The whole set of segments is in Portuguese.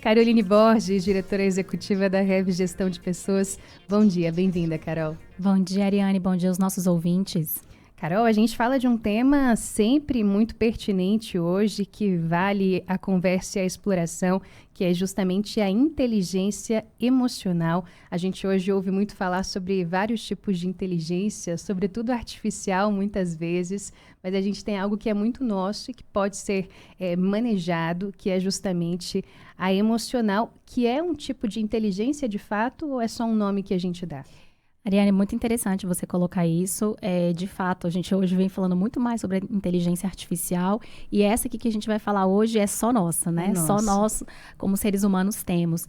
Caroline Borges, diretora executiva da Rev Gestão de Pessoas. Bom dia, bem-vinda, Carol. Bom dia, Ariane, bom dia aos nossos ouvintes. Carol, a gente fala de um tema sempre muito pertinente hoje, que vale a conversa e a exploração, que é justamente a inteligência emocional. A gente hoje ouve muito falar sobre vários tipos de inteligência, sobretudo artificial muitas vezes, mas a gente tem algo que é muito nosso e que pode ser manejado, que é justamente a emocional, que é um tipo de inteligência de fato ou é só um nome que a gente dá? Ariane, é muito interessante você colocar isso. De fato, a gente hoje vem falando muito mais sobre a inteligência artificial e essa aqui que a gente vai falar hoje é só nossa, né? Nossa. Só nós, como seres humanos, temos.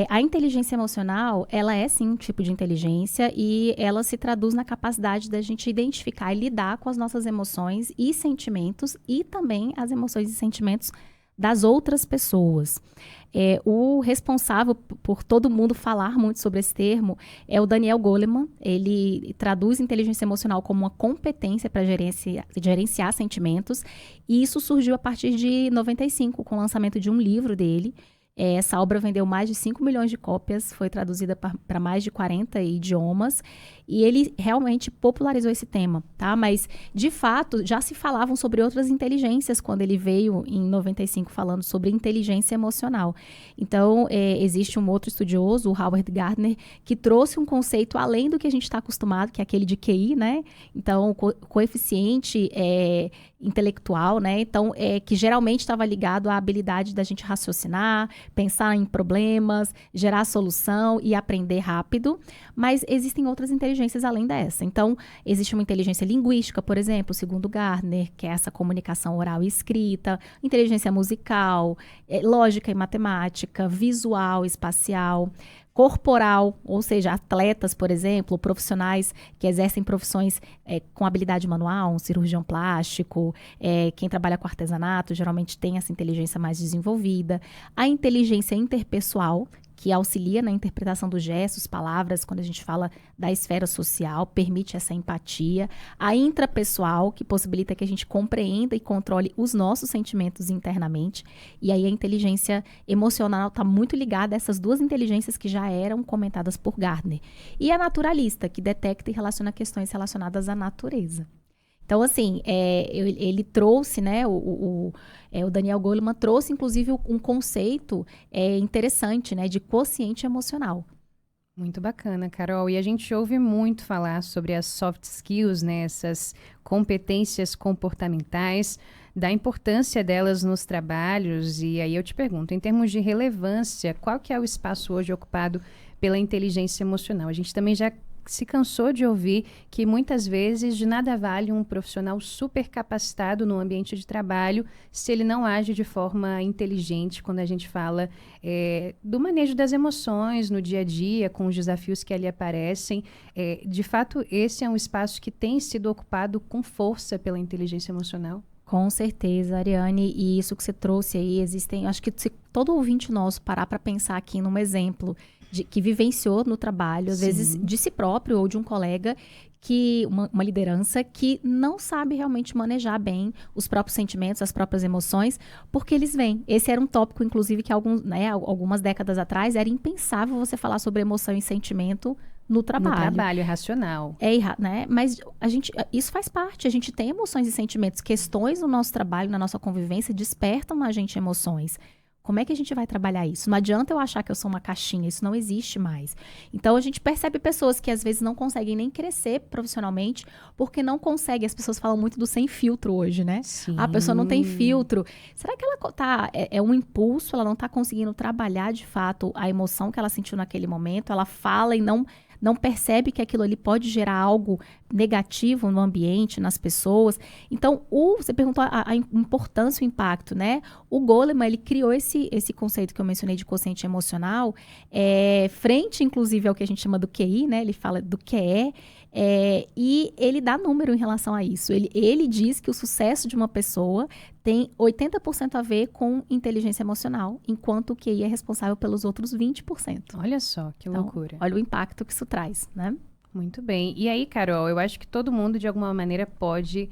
A inteligência emocional, ela é sim um tipo de inteligência e ela se traduz na capacidade da gente identificar e lidar com as nossas emoções e sentimentos e também as emoções e sentimentos das outras pessoas. O responsável por todo mundo falar muito sobre esse termo é o Daniel Goleman. Ele traduz inteligência emocional como uma competência para gerenciar sentimentos. E isso surgiu a partir de 95, com o lançamento de um livro dele. Essa obra vendeu mais de 5 milhões de cópias, foi traduzida para mais de 40 idiomas, e ele realmente popularizou esse tema, tá? Mas, de fato, já se falavam sobre outras inteligências quando ele veio em 95 falando sobre inteligência emocional. Então, existe um outro estudioso, o Howard Gardner, que trouxe um conceito além do que a gente está acostumado, que é aquele de QI, né? Então, o coeficiente intelectual, né? Então, que geralmente estava ligado à habilidade da gente raciocinar, pensar em problemas, gerar solução e aprender rápido, mas existem outras inteligências além dessa. Então, existe uma inteligência linguística, por exemplo, segundo Gardner, que é essa comunicação oral e escrita, inteligência musical, lógica e matemática, visual, espacial, corporal, ou seja, atletas, por exemplo, profissionais que exercem profissões com habilidade manual, um cirurgião plástico, quem trabalha com artesanato, geralmente tem essa inteligência mais desenvolvida. A inteligência interpessoal, que auxilia na interpretação dos gestos, palavras, quando a gente fala da esfera social, permite essa empatia. A intrapessoal, que possibilita que a gente compreenda e controle os nossos sentimentos internamente. E aí a inteligência emocional está muito ligada a essas duas inteligências que já eram comentadas por Gardner. E a naturalista, que detecta e relaciona questões relacionadas à natureza. Então, assim, ele trouxe, né, o Daniel Goleman trouxe, inclusive, um conceito interessante, né, de quociente emocional. Muito bacana, Carol. E a gente ouve muito falar sobre as soft skills, né, essas competências comportamentais, da importância delas nos trabalhos. E aí eu te pergunto, em termos de relevância, qual que é o espaço hoje ocupado pela inteligência emocional? A gente também já se cansou de ouvir que muitas vezes de nada vale um profissional super capacitado no ambiente de trabalho se ele não age de forma inteligente quando a gente fala do manejo das emoções no dia a dia, com os desafios que ali aparecem. De fato, esse é um espaço que tem sido ocupado com força pela inteligência emocional? Com certeza, Ariane, e isso que você trouxe aí, acho que se todo ouvinte nosso parar para pensar aqui num exemplo que vivenciou no trabalho, às vezes de si próprio ou de um colega, que uma liderança que não sabe realmente manejar bem os próprios sentimentos, as próprias emoções, porque eles vêm. Esse era um tópico, inclusive, que algumas décadas atrás era impensável você falar sobre emoção e sentimento no trabalho. No trabalho, é racional. Né? Mas isso faz parte. A gente tem emoções e sentimentos. Questões no nosso trabalho, na nossa convivência, despertam na gente emoções. Como é que a gente vai trabalhar isso? Não adianta eu achar que eu sou uma caixinha, isso não existe mais. Então, a gente percebe pessoas que às vezes não conseguem nem crescer profissionalmente, porque não conseguem. As pessoas falam muito do sem filtro hoje, né? Sim. A pessoa não tem filtro. Será que ela é um impulso, ela não está conseguindo trabalhar de fato a emoção que ela sentiu naquele momento? Ela fala e não percebe que aquilo ali pode gerar algo negativo no ambiente, nas pessoas. Então, você perguntou a importância, o impacto, né? O Goleman, ele criou esse conceito que eu mencionei de quociente emocional, frente, inclusive, ao que a gente chama do QI, né? Ele fala do QE, e ele dá número em relação a isso. Ele diz que o sucesso de uma pessoa tem 80% a ver com inteligência emocional, enquanto o QI é responsável pelos outros 20%. Olha só, que loucura. Olha o impacto que isso traz, né? Muito bem. E aí, Carol, eu acho que todo mundo, de alguma maneira, pode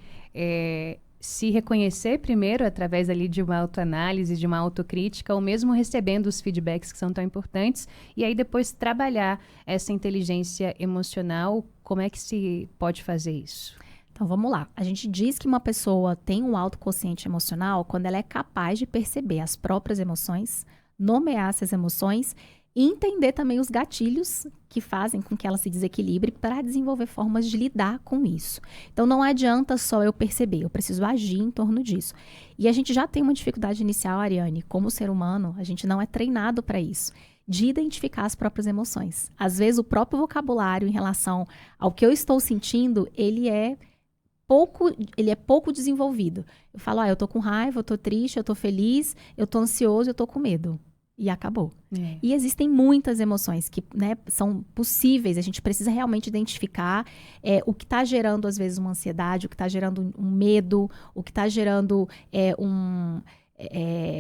se reconhecer primeiro através ali de uma autoanálise, de uma autocrítica, ou mesmo recebendo os feedbacks que são tão importantes, e aí depois trabalhar essa inteligência emocional. Como é que se pode fazer isso? Então, vamos lá. A gente diz que uma pessoa tem um autoconsciente emocional quando ela é capaz de perceber as próprias emoções, nomear essas emoções e entender também os gatilhos que fazem com que ela se desequilibre para desenvolver formas de lidar com isso. Então, não adianta só eu perceber, eu preciso agir em torno disso. E a gente já tem uma dificuldade inicial, Ariane, como ser humano, a gente não é treinado para isso, de identificar as próprias emoções. Às vezes, o próprio vocabulário em relação ao que eu estou sentindo, ele é pouco desenvolvido. Eu falo, eu tô com raiva, eu tô triste, eu tô feliz, eu tô ansioso, eu tô com medo. E acabou. E existem muitas emoções que, né, são possíveis. A gente precisa realmente identificar o que está gerando, às vezes, uma ansiedade, o que está gerando um medo, o que está gerando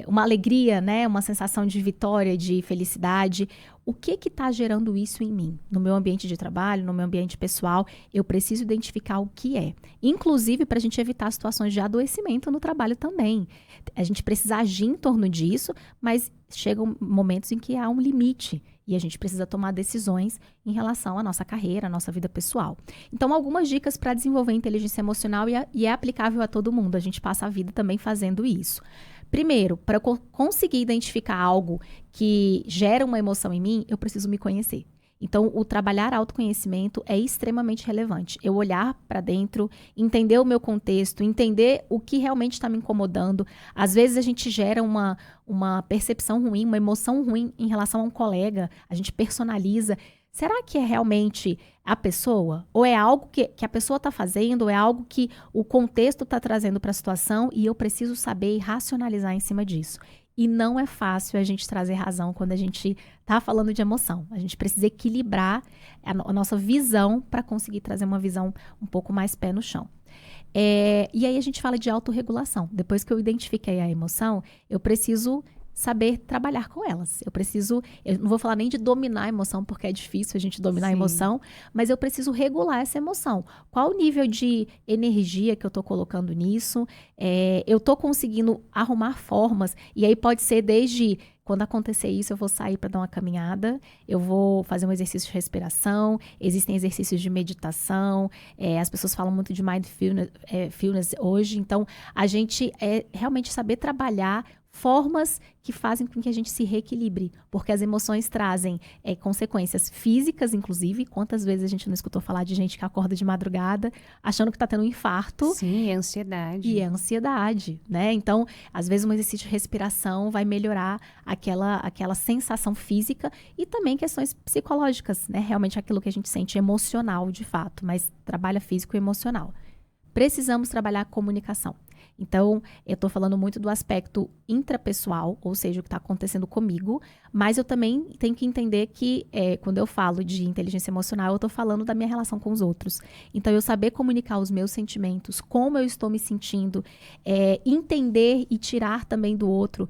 uma alegria, né? Uma sensação de vitória, de felicidade. O que está gerando isso em mim? No meu ambiente de trabalho, no meu ambiente pessoal, eu preciso identificar o que é. Inclusive, para a gente evitar situações de adoecimento no trabalho também. A gente precisa agir em torno disso, mas chegam momentos em que há um limite. E a gente precisa tomar decisões em relação à nossa carreira, à nossa vida pessoal. Então, algumas dicas para desenvolver inteligência emocional e é aplicável a todo mundo. A gente passa a vida também fazendo isso. Primeiro, para eu conseguir identificar algo que gera uma emoção em mim, eu preciso me conhecer. Então, o trabalhar autoconhecimento é extremamente relevante. Eu olhar para dentro, entender o meu contexto, entender o que realmente está me incomodando. Às vezes, a gente gera uma percepção ruim, uma emoção ruim em relação a um colega. A gente personaliza. Será que é realmente a pessoa? Ou é algo que a pessoa está fazendo? Ou é algo que o contexto está trazendo para a situação? E eu preciso saber e racionalizar em cima disso. E não é fácil a gente trazer razão quando a gente está falando de emoção. A gente precisa equilibrar a nossa visão para conseguir trazer uma visão um pouco mais pé no chão. E aí a gente fala de autorregulação. Depois que eu identifiquei a emoção, eu preciso saber trabalhar com elas. Eu não vou falar nem de dominar a emoção, porque é difícil a gente dominar a emoção, mas eu preciso regular essa emoção. Qual o nível de energia que eu estou colocando nisso? Eu estou conseguindo arrumar formas, e aí pode ser desde quando acontecer isso, eu vou sair para dar uma caminhada, eu vou fazer um exercício de respiração, existem exercícios de meditação, as pessoas falam muito de mindfulness hoje, então a gente realmente saber trabalhar formas que fazem com que a gente se reequilibre, porque as emoções trazem consequências físicas, inclusive. Quantas vezes a gente não escutou falar de gente que acorda de madrugada achando que está tendo um infarto? Sim, é ansiedade. E é ansiedade, né? Então, às vezes um exercício de respiração vai melhorar aquela sensação física e também questões psicológicas, né? Realmente aquilo que a gente sente emocional, de fato, mas trabalha físico e emocional. Precisamos trabalhar a comunicação. Então, eu estou falando muito do aspecto intrapessoal, ou seja, o que está acontecendo comigo, mas eu também tenho que entender que quando eu falo de inteligência emocional, eu estou falando da minha relação com os outros. Então, eu saber comunicar os meus sentimentos, como eu estou me sentindo, entender e tirar também do outro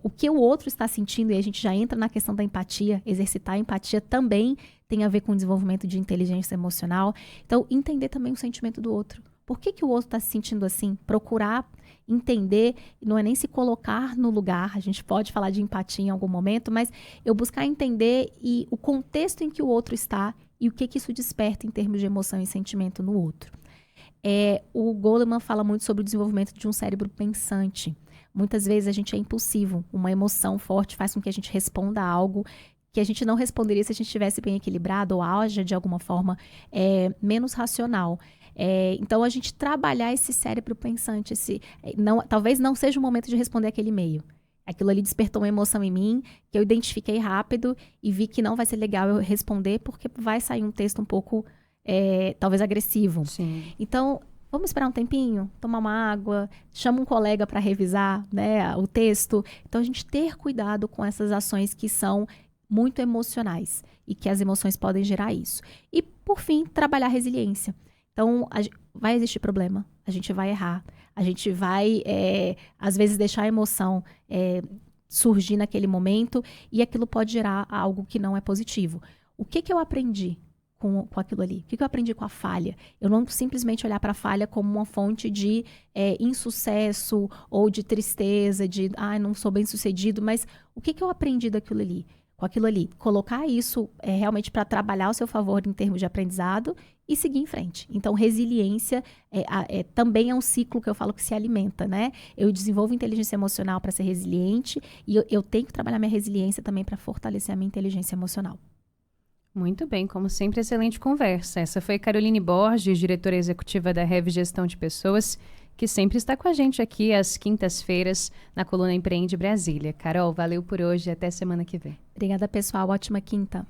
o que o outro está sentindo, e a gente já entra na questão da empatia, exercitar a empatia também tem a ver com o desenvolvimento de inteligência emocional. Então, entender também o sentimento do outro. Por que o outro está se sentindo assim? Procurar entender, não é nem se colocar no lugar, a gente pode falar de empatia em algum momento, mas eu buscar entender o contexto em que o outro está e o que isso desperta em termos de emoção e sentimento no outro. O Goleman fala muito sobre o desenvolvimento de um cérebro pensante. Muitas vezes a gente é impulsivo, uma emoção forte faz com que a gente responda a algo que a gente não responderia se a gente estivesse bem equilibrado ou haja de alguma forma menos racional. Então, a gente trabalhar esse cérebro pensante, talvez não seja o momento de responder aquele e-mail. Aquilo ali despertou uma emoção em mim, que eu identifiquei rápido e vi que não vai ser legal eu responder, porque vai sair um texto um pouco, talvez, agressivo. Sim. Então, vamos esperar um tempinho, tomar uma água, chama um colega para revisar, né, o texto. Então, a gente ter cuidado com essas ações que são muito emocionais e que as emoções podem gerar isso. E, por fim, trabalhar a resiliência. Então, vai existir problema, a gente vai errar, a gente vai, às vezes, deixar a emoção surgir naquele momento e aquilo pode gerar algo que não é positivo. O que eu aprendi com aquilo ali? O que eu aprendi com a falha? Eu não simplesmente olhar para a falha como uma fonte de insucesso ou de tristeza, de, não sou bem sucedido, mas o que eu aprendi daquilo ali? Com aquilo ali, colocar isso realmente para trabalhar ao seu favor em termos de aprendizado e seguir em frente. Então, resiliência também é um ciclo que eu falo que se alimenta, né? Eu desenvolvo inteligência emocional para ser resiliente e eu tenho que trabalhar minha resiliência também para fortalecer a minha inteligência emocional. Muito bem, como sempre, excelente conversa. Essa foi Caroline Borges, diretora executiva da Rev Gestão de Pessoas, que sempre está com a gente aqui às quintas-feiras na coluna Empreende Brasília. Carol, valeu por hoje e até semana que vem. Obrigada, pessoal. Ótima quinta.